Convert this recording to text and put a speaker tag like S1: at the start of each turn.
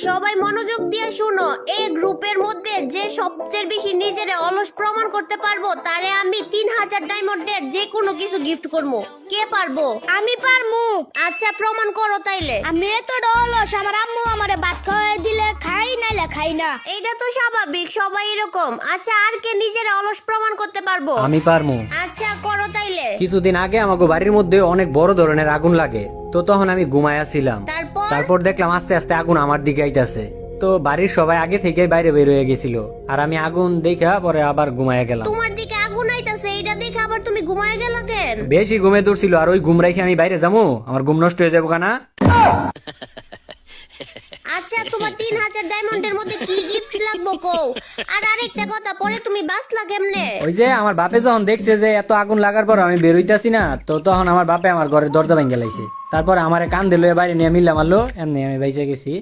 S1: সবাই মনোযোগ দিয়ে শুনো, এই গ্রুপের মধ্যে যে সবচেয়ে বেশি নিজের অলস প্রমাণ করতে পারবো তারে আমি 3000 ডায়মন্ডের যে কোনো কিছু গিফট করবো। কে পারবো?
S2: আমি পারমু।
S1: আচ্ছা প্রমাণ করো তাইলে।
S2: আমি এত অলস, আমার আম্মু আমারে ভাত খাওয়াই দিলে খাই নাইলে খাই না।
S1: এইটা তো স্বাভাবিক, সবাই এরকম। আচ্ছা আর কে নিজের অলস প্রমাণ করতে পারবো?
S3: আমি পারমু।
S1: আচ্ছা করো তাইলে।
S3: কিছুদিন আগে আমাকে বাড়ির মধ্যে অনেক বড় ধরনের আগুন লাগে, তো তখন আমি ঘুমায়াছিলাম। তারপর দেখলাম আস্তে আস্তে আগুন আমার দিকে আইতাছে। তো বাড়ির সবাই আগে থেকেই বাইরে বের হয়ে গেছিল, আর আমি আগুন দেখা পরে আবার ঘুমায়া গেলাম।
S1: তোমার দিকে আগুন আইতাছে এইটা দেখে আবার তুমি ঘুমায় গেলা কেন?
S3: বেশি ঘুমে দূরছিল, আর ওই ঘুম রাখে আমি বাইরে যাবো, আমার ঘুম নষ্ট হয়ে যাবো কেনা।
S1: আচ্ছা তোমার 3000 ডায়মন্ডের মধ্যে কি গিফট লাগবো কও? আর আরেকটা কথা, পরে তুমি বাঁচলা কেমনে?
S3: ওই যে আমার বাপে যখন দেখছে যে এত আগুন লাগার পর আমি বের হইতাছি না, তো তখন আমার বাপে আমার ঘরের দরজা ভেঙে লাইছে। তারপর আমার কান দিল বাইরে নিয়ে মিল্লা মারলো, এমনি আমি বাইসে গেছি।